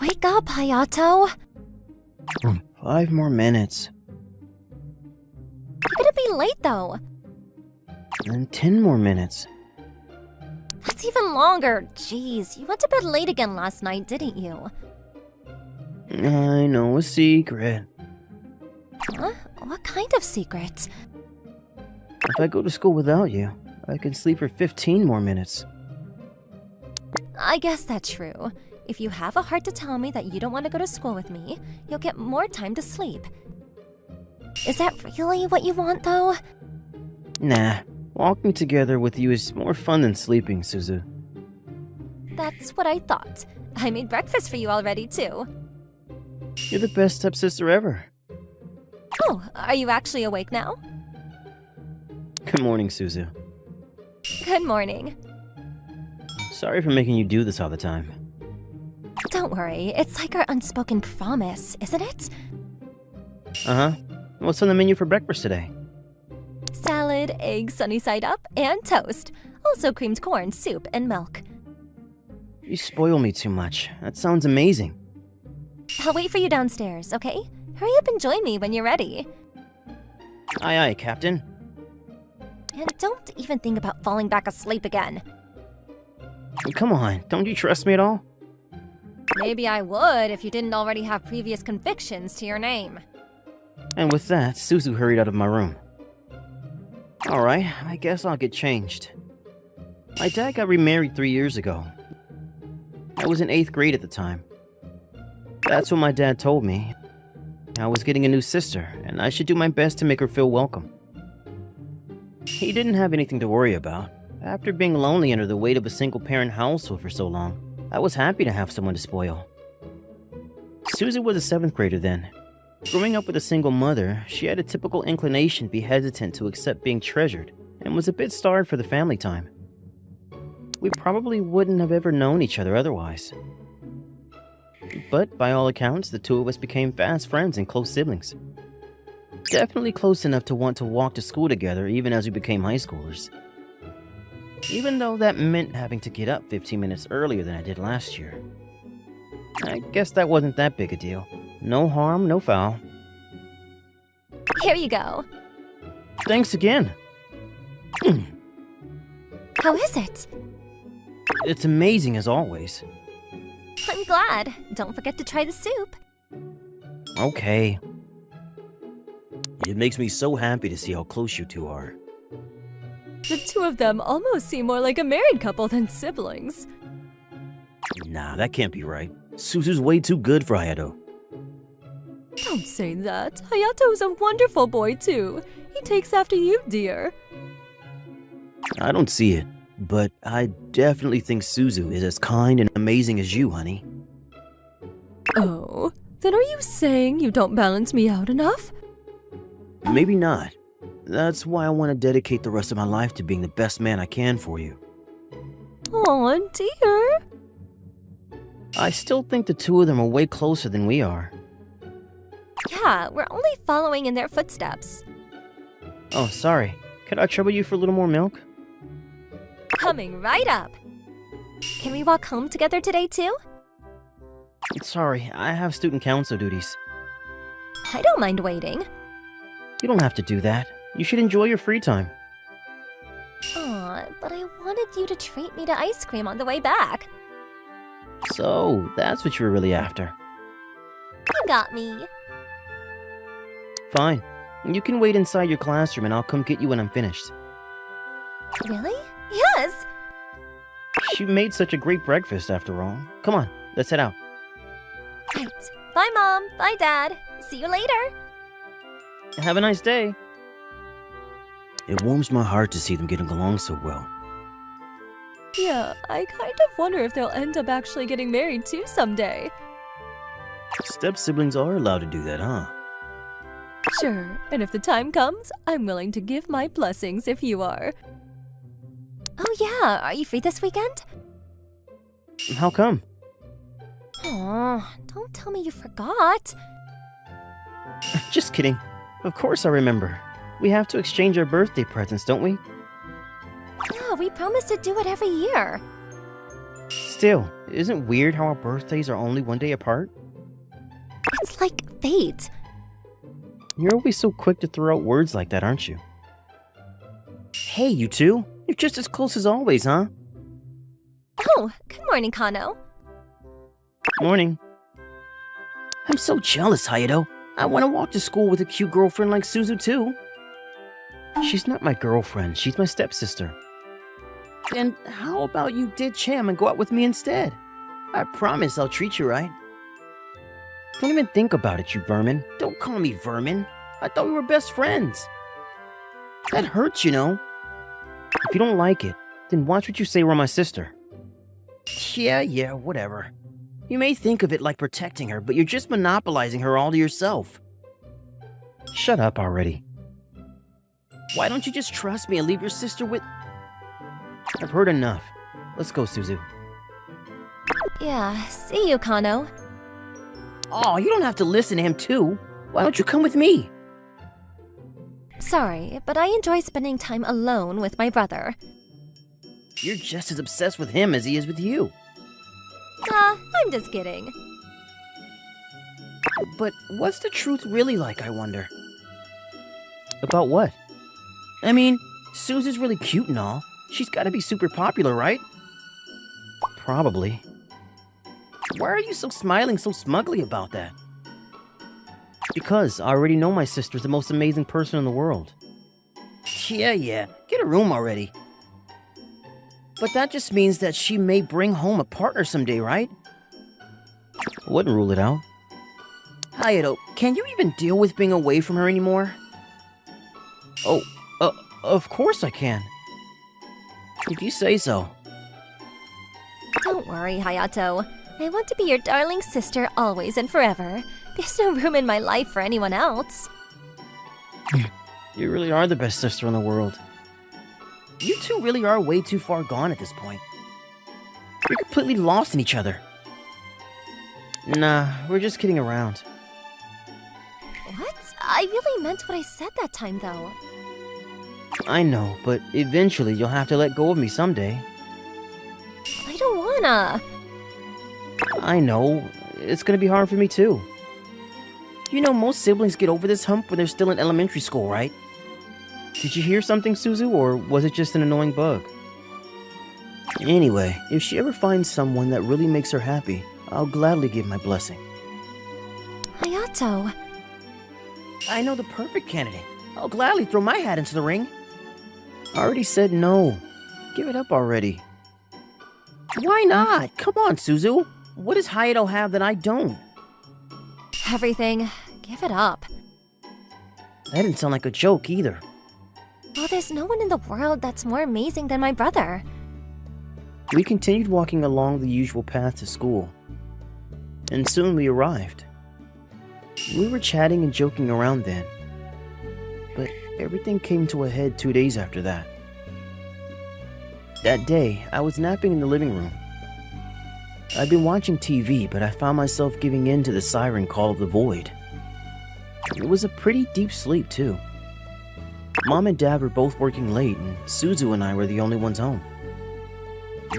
Wake up, Hayato! 5 more minutes. You're gonna be late, though. And 10 more minutes. That's even longer. Jeez, you went to bed late again last night, didn't you? I know a secret. Huh? What kind of secret? If I go to school without you, I can sleep for 15 more minutes. I guess that's true. If you have a heart to tell me that you don't want to go to school with me, you'll get more time to sleep. Is that really what you want, though? Nah, walking together with you is more fun than sleeping, Suzu. That's what I thought. I made breakfast for you already, too. You're the best stepsister ever. Oh, are you actually awake now? Good morning, Suzu. Good morning. Sorry for making you do this all the time. Don't worry, it's like our unspoken promise, isn't it? Uh-huh. What's on the menu for breakfast today? Salad, eggs sunny side up, and toast. Also creamed corn, soup, and milk. You spoil me too much. That sounds amazing. I'll wait for you downstairs, okay? Hurry up and join me when you're ready. Aye aye, Captain. And don't even think about falling back asleep again. Come on, don't you trust me at all? Maybe I would if you didn't already have previous convictions to your name. And with that, Suzu hurried out of my room. Alright, I guess I'll get changed. My dad got remarried 3 years ago. I was in 8th grade at the time. That's what my dad told me. I was getting a new sister, and I should do my best to make her feel welcome. He didn't have anything to worry about. After being lonely under the weight of a single-parent household for so long, I was happy to have someone to spoil. Suzu was a 7th grader then. Growing up with a single mother, she had a typical inclination to be hesitant to accept being treasured, and was a bit starved for the family time. We probably wouldn't have ever known each other otherwise. But by all accounts, the two of us became fast friends and close siblings. Definitely close enough to want to walk to school together even as we became high schoolers. Even though that meant having to get up 15 minutes earlier than I did last year. I guess that wasn't that big a deal. No harm, no foul. Here you go. Thanks again. How is it? It's amazing as always. I'm glad. Don't forget to try the soup. Okay. It makes me so happy to see how close you two are. The two of them almost seem more like a married couple than siblings. Nah, that can't be right. Suzu's way too good for Hayato. Don't say that. Hayato's a wonderful boy, too. He takes after you, dear. I don't see it, but I definitely think Suzu is as kind and amazing as you, honey. Oh, then are you saying you don't balance me out enough? Maybe not. That's why I want to dedicate the rest of my life to being the best man I can for you. Aw, dear. I still think the two of them are way closer than we are. Yeah, we're only following in their footsteps. Oh, sorry. Could I trouble you for a little more milk? Coming right up. Can we walk home together today, too? Sorry, I have student council duties. I don't mind waiting. You don't have to do that. You should enjoy your free time. Aw, but I wanted you to treat me to ice cream on the way back. So, that's what you were really after. You got me. Fine. You can wait inside your classroom and I'll come get you when I'm finished. Really? Yes! She made such a great breakfast after all. Come on, let's head out. Right. Bye, Mom. Bye, Dad. See you later. Have a nice day. It warms my heart to see them getting along so well. Yeah, I kind of wonder if they'll end up actually getting married too someday. Step-siblings are allowed to do that, huh? Sure, and if the time comes, I'm willing to give my blessings if you are. Oh yeah, are you free this weekend? How come? Aw, don't tell me you forgot. Just kidding. Of course I remember. We have to exchange our birthday presents, don't we? Yeah, we promised to do it every year. Still, isn't it weird how our birthdays are only one day apart? It's like fate. You're always so quick to throw out words like that, aren't you? Hey, you two. You're just as close as always, huh? Oh, good morning, Kano. Morning. I'm so jealous, Hayato. I want to walk to school with a cute girlfriend like Suzu, too. She's not my girlfriend. She's my stepsister. And how about you ditch him and go out with me instead? I promise I'll treat you right. Don't even think about it, you vermin. Don't call me vermin. I thought we were best friends. That hurts, you know. If you don't like it, then watch what you say around my sister. Yeah, whatever. You may think of it like protecting her, but you're just monopolizing her all to yourself. Shut up already. Why don't you just trust me and leave your sister with... I've heard enough. Let's go, Suzu. Yeah, see you, Kano. Oh, you don't have to listen to him too. Why don't you come with me? Sorry, but I enjoy spending time alone with my brother. You're just as obsessed with him as he is with you. I'm just kidding. But what's the truth really like, I wonder? About what? I mean, Suzu's really cute and all. She's gotta be super popular, right? Probably. Why are you so smiling so smugly about that? Because I already know my sister's the most amazing person in the world. Yeah, get a room already. But that just means that she may bring home a partner someday, right? I wouldn't rule it out. Hayato, can you even deal with being away from her anymore? Oh, of course I can. If you say so. Don't worry, Hayato. I want to be your darling sister always and forever. There's no room in my life for anyone else. You really are the best sister in the world. You two really are way too far gone at this point. You're completely lost in each other. Nah, we're just kidding around. What? I really meant what I said that time, though. I know, but eventually you'll have to let go of me someday. I don't wanna. I know. It's gonna be hard for me too. You know, most siblings get over this hump when they're still in elementary school, right? Did you hear something, Suzu, or was it just an annoying bug? Anyway, if she ever finds someone that really makes her happy, I'll gladly give my blessing. Hayato. I know the perfect candidate. I'll gladly throw my hat into the ring. I already said no. Give it up already. Why not? Come on, Suzu. What does Hayato have that I don't? Everything. Give it up. That didn't sound like a joke either. Well, there's no one in the world that's more amazing than my brother. We continued walking along the usual path to school. And soon we arrived. We were chatting and joking around then. But everything came to a head 2 days after that. That day, I was napping in the living room. I'd been watching TV, but I found myself giving in to the siren call of the void. It was a pretty deep sleep, too. Mom and Dad were both working late, and Suzu and I were the only ones home.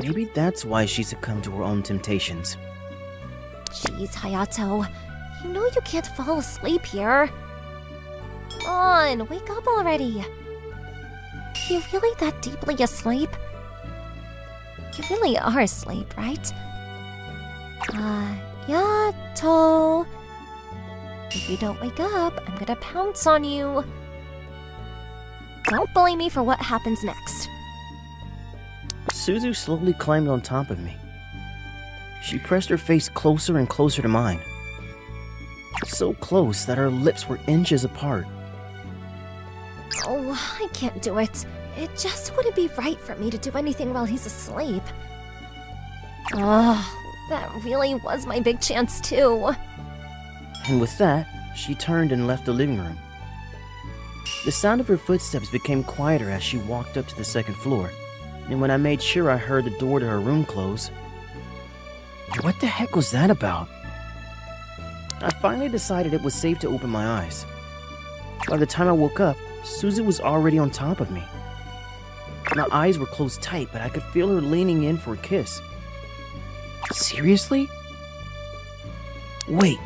Maybe that's why she succumbed to her own temptations. Jeez, Hayato. You know you can't fall asleep here. Come on, wake up already. You really that deeply asleep? You really are asleep, right? Hayato. If you don't wake up, I'm gonna pounce on you. Don't bully me for what happens next. Suzu slowly climbed on top of me. She pressed her face closer and closer to mine. So close that our lips were inches apart. Oh, I can't do it. It just wouldn't be right for me to do anything while he's asleep. Oh, that really was my big chance too. And with that, she turned and left the living room. The sound of her footsteps became quieter as she walked up to the second floor, and when I made sure I heard the door to her room close. What the heck was that about? I finally decided it was safe to open my eyes. By the time I woke up, Suzu was already on top of me. My eyes were closed tight, but I could feel her leaning in for a kiss. Seriously? Wait.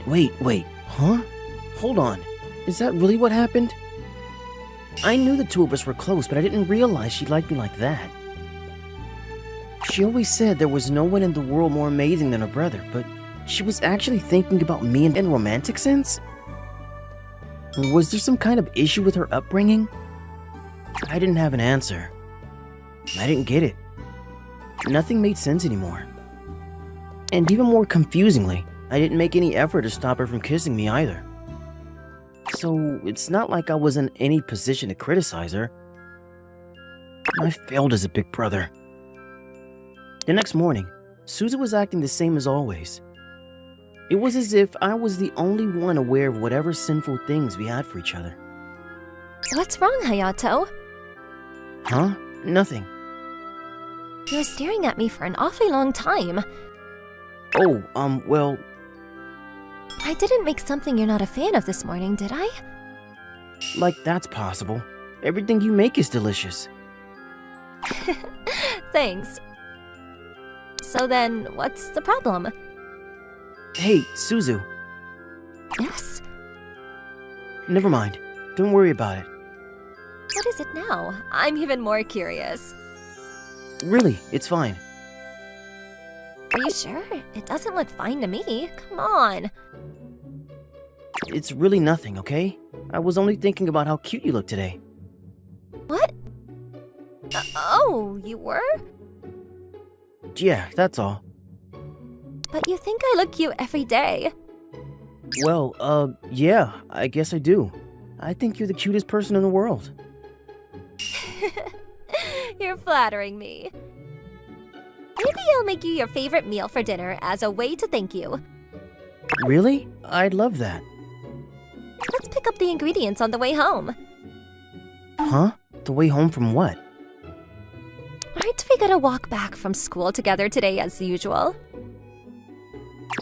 Huh? Hold on. Is that really what happened? I knew the two of us were close, but I didn't realize she liked me like that. She always said there was no one in the world more amazing than her brother, but she was actually thinking about me in a romantic sense? Was there some kind of issue with her upbringing? I didn't have an answer. I didn't get it. Nothing made sense anymore. And even more confusingly, I didn't make any effort to stop her from kissing me either. So it's not like I was in any position to criticize her. I failed as a big brother. The next morning, Suzu was acting the same as always. It was as if I was the only one aware of whatever sinful things we had for each other. What's wrong, Hayato? Huh? Nothing. You were staring at me for an awfully long time. Oh, well... I didn't make something you're not a fan of this morning, did I? Like that's possible. Everything you make is delicious. Thanks. So then, what's the problem? Hey, Suzu. Yes? Never mind. Don't worry about it. What is it now? I'm even more curious. Really, it's fine. Are you sure? It doesn't look fine to me. Come on. It's really nothing, okay? I was only thinking about how cute you look today. What? Oh, you were? Yeah, that's all. But you think I look cute every day. Well, yeah, I guess I do. I think you're the cutest person in the world. You're flattering me. Maybe I'll make you your favorite meal for dinner as a way to thank you. Really? I'd love that. Let's pick up the ingredients on the way home. Huh? The way home from what? Aren't we gonna walk back from school together today as usual?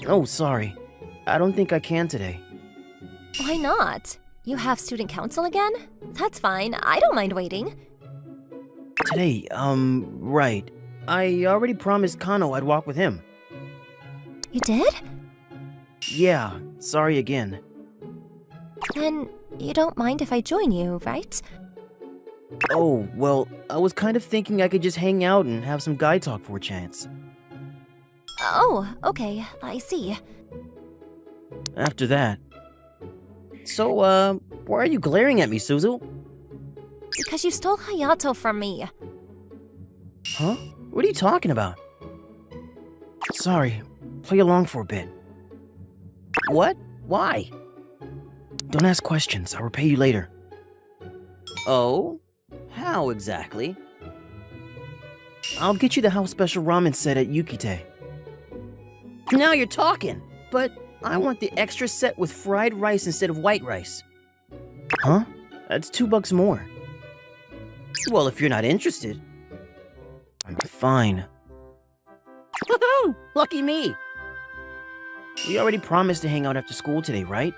Oh, sorry. I don't think I can today. Why not? You have student council again? That's fine. I don't mind waiting. Today, right. I already promised Kano I'd walk with him. You did? Yeah, sorry again. Then you don't mind if I join you, right? Oh, well, I was kind of thinking I could just hang out and have some guy talk for a chance. Oh, okay. I see. After that. So, why are you glaring at me, Suzu? Because you stole Hayato from me. Huh? What are you talking about? Sorry, play along for a bit. What? Why? Don't ask questions, I'll repay you later. Oh? How exactly? I'll get you the house special ramen set at Yukite. Now you're talking! But I want the extra set with fried rice instead of white rice. Huh? That's $2 more. Well, if you're not interested... Fine. Woohoo! Lucky me! We already promised to hang out after school today, right?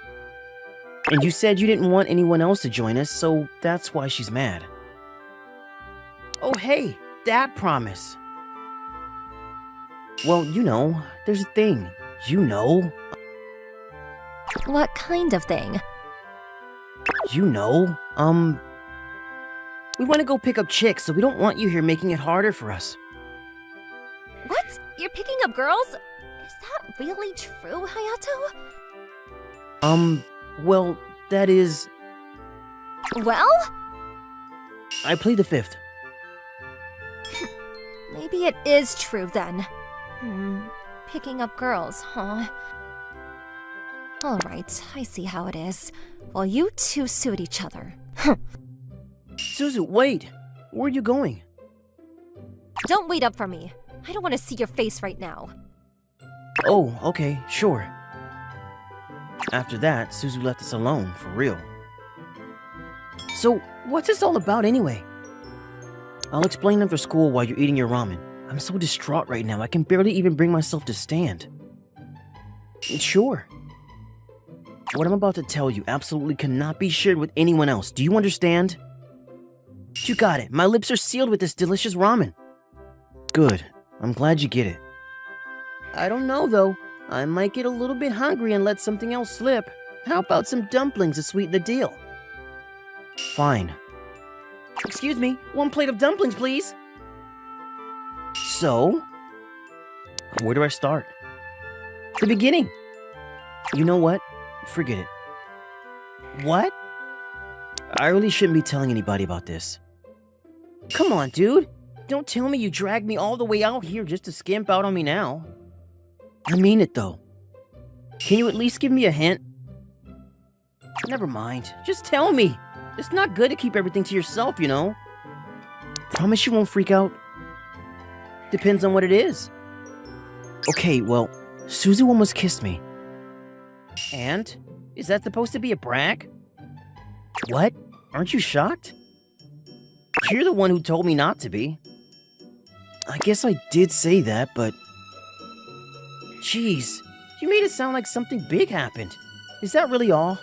And you said you didn't want anyone else to join us, so that's why she's mad. Oh hey, that promise! Well, you know, there's a thing. You know. What kind of thing? You know, we want to go pick up chicks, so we don't want you here making it harder for us. What? You're picking up girls? Is that really true, Hayato? Well, that is... Well? I plead the fifth. Maybe it is true then. Picking up girls, huh? Alright, I see how it is. Well, you two suit each other. Suzu, wait! Where are you going? Don't wait up for me. I don't want to see your face right now. Oh, okay, sure. After that, Suzu left us alone, for real. So, what's this all about anyway? I'll explain after school while you're eating your ramen. I'm so distraught right now, I can barely even bring myself to stand. Sure. What I'm about to tell you absolutely cannot be shared with anyone else, do you understand? You got it, my lips are sealed with this delicious ramen. Good, I'm glad you get it. I don't know, though. I might get a little bit hungry and let something else slip. How about some dumplings to sweeten the deal? Fine. Excuse me, 1 plate of dumplings, please. So, where do I start? The beginning. You know what? Forget it. What? I really shouldn't be telling anybody about this. Come on, dude. Don't tell me you dragged me all the way out here just to skimp out on me now. I mean it, though. Can you at least give me a hint? Never mind. Just tell me. It's not good to keep everything to yourself, you know. Promise you won't freak out? Depends on what it is. Okay, well, Suzu almost kissed me. And? Is that supposed to be a brag? What? Aren't you shocked? You're the one who told me not to be. I guess I did say that, but... Jeez, you made it sound like something big happened. Is that really all?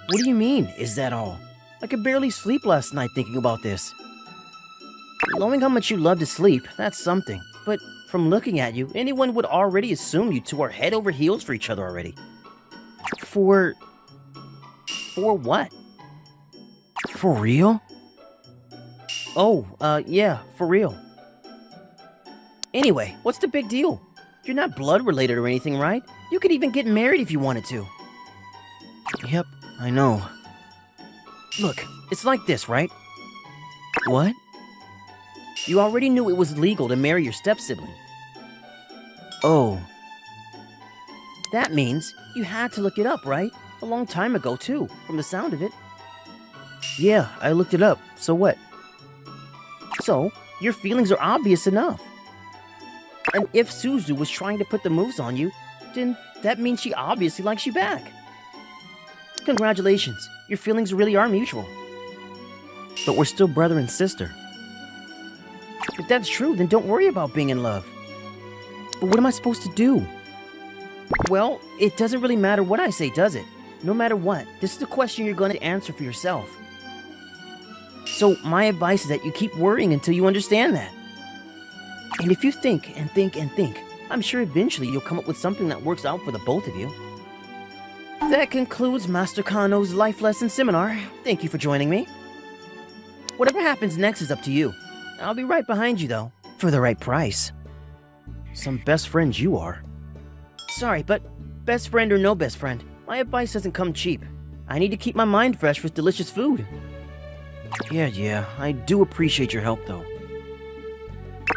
What do you mean, is that all? I could barely sleep last night thinking about this. Knowing how much you love to sleep, that's something. But from looking at you, anyone would already assume you two are head over heels for each other already. For what? For real? Oh, yeah, for real. Anyway, what's the big deal? You're not blood related or anything, right? You could even get married if you wanted to. Yep, I know. Look, it's like this, right? What? You already knew it was legal to marry your step-sibling. Oh. That means you had to look it up, right? A long time ago, too, from the sound of it. Yeah, I looked it up. So what? So, your feelings are obvious enough. And if Suzu was trying to put the moves on you, then that means she obviously likes you back. Congratulations, your feelings really are mutual. But we're still brother and sister. If that's true, then don't worry about being in love. But what am I supposed to do? Well, it doesn't really matter what I say, does it? No matter what, this is the question you're going to answer for yourself. So my advice is that you keep worrying until you understand that. And if you think and think and think, I'm sure eventually you'll come up with something that works out for the both of you. That concludes Master Kano's Life Lesson Seminar. Thank you for joining me. Whatever happens next is up to you. I'll be right behind you, though, for the right price. Some best friends you are. Sorry, but best friend or no best friend, my advice doesn't come cheap. I need to keep my mind fresh with delicious food. Yeah, I do appreciate your help, though.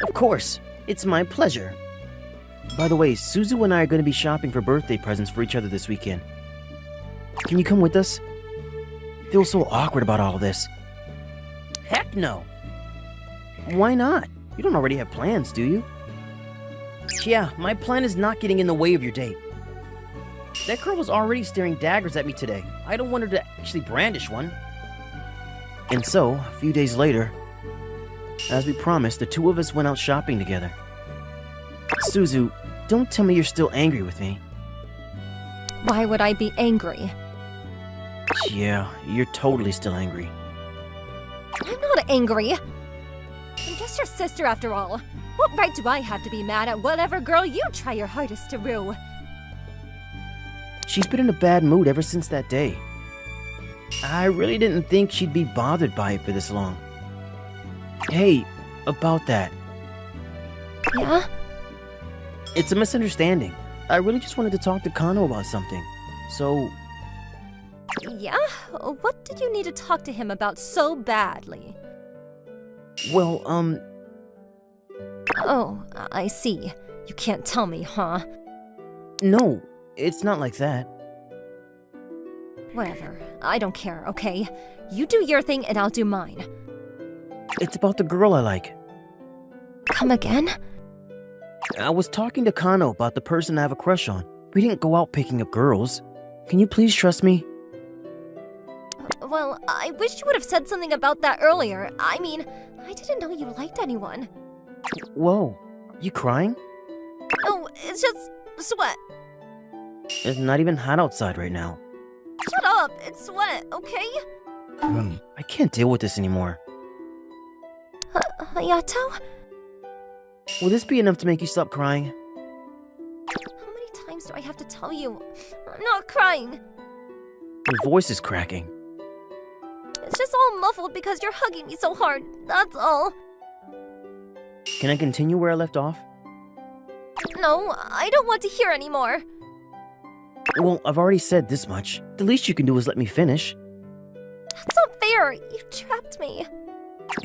Of course, it's my pleasure. By the way, Suzu and I are going to be shopping for birthday presents for each other this weekend. Can you come with us? I feel so awkward about all this. Heck no! Why not? You don't already have plans, do you? Yeah, my plan is not getting in the way of your date. That girl was already staring daggers at me today. I don't want her to actually brandish one. And so, a few days later, as we promised, the two of us went out shopping together. Suzu, don't tell me you're still angry with me. Why would I be angry? Yeah, you're totally still angry. I'm not angry. I'm just your sister after all. What right do I have to be mad at whatever girl you try your hardest to woo? She's been in a bad mood ever since that day. I really didn't think she'd be bothered by it for this long. Hey, about that. Yeah? It's a misunderstanding. I really just wanted to talk to Kano about something. So... Yeah? What did you need to talk to him about so badly? Well, Oh, I see. You can't tell me, huh? No, it's not like that. Whatever. I don't care, okay? You do your thing and I'll do mine. It's about the girl I like. Come again? I was talking to Kano about the person I have a crush on. We didn't go out picking up girls. Can you please trust me? Well, I wish you would have said something about that earlier. I mean, I didn't know you liked anyone. Whoa, you crying? Oh, it's just sweat. It's not even hot outside right now. Shut up, it's sweat, okay? I can't deal with this anymore. Hayato? Will this be enough to make you stop crying? times do I have to tell you? I'm not crying. Your voice is cracking. It's just all muffled because you're hugging me so hard, that's all. Can I continue where I left off? No, I don't want to hear anymore. Well, I've already said this much. The least you can do is let me finish. That's not fair. You trapped me.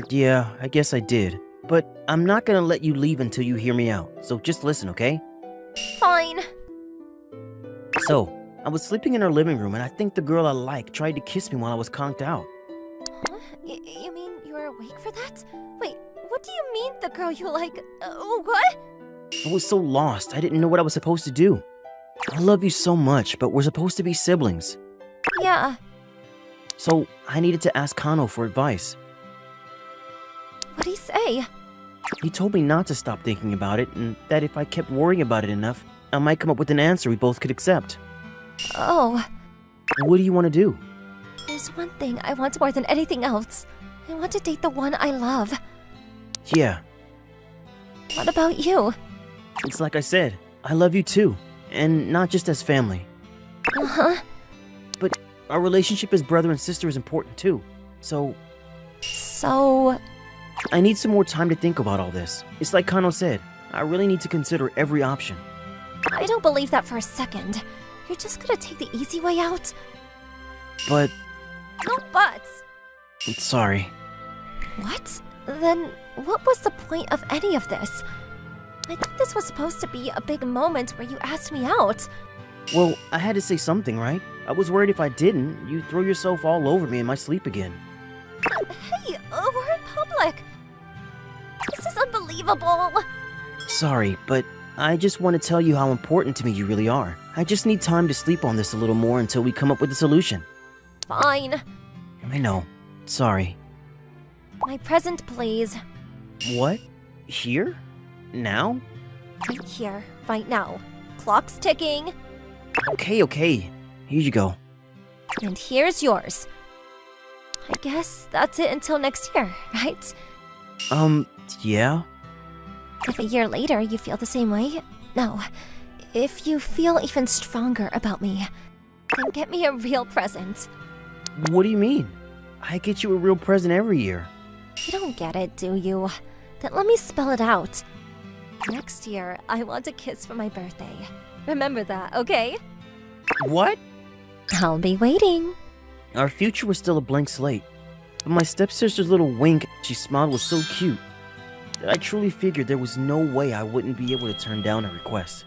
Yeah, I guess I did. But I'm not gonna let you leave until you hear me out, so just listen, okay? Fine. So, I was sleeping in our living room and I think the girl I like tried to kiss me while I was conked out. Huh? You mean you were awake for that? Wait, what do you mean the girl you like? What? I was so lost, I didn't know what I was supposed to do. I love you so much, but we're supposed to be siblings. Yeah. So, I needed to ask Kano for advice. What'd he say? He told me not to stop thinking about it, and that if I kept worrying about it enough, I might come up with an answer we both could accept. Oh. What do you want to do? There's one thing I want more than anything else. I want to date the one I love. Yeah, What about you? it's like I said, I love you too, and not just as family. Uh-huh. But our relationship as brother and sister is important too, so So... I need some more time to think about all this. It's like Kano said, I really need to consider every option. I don't believe that for a second. You're just gonna take the easy way out? But, No buts! sorry. What? Then what was the point of any of this? I thought this was supposed to be a big moment where you asked me out. Well, I had to say something, right? I was worried if I didn't, you'd throw yourself all over me in my sleep again. Hey, we're in public. This is unbelievable. Sorry, but I just want to tell you how important to me you really are. I just need time to sleep on this a little more until we come up with a solution. Fine. I know. Sorry. My present, please. What? Here? Now? Right here, right now. Clock's ticking. Okay. Here you go. And here's yours. I guess that's it until next year, right? Yeah? If a year later you feel the same way, no. If you feel even stronger about me, then get me a real present. What do you mean? I get you a real present every year. You don't get it, do you? Then let me spell it out. Next year, I want a kiss for my birthday. Remember that, okay? What? I'll be waiting. Our future was still a blank slate. But my stepsister's little wink she smiled was so cute that I truly figured there was no way I wouldn't be able to turn down her request.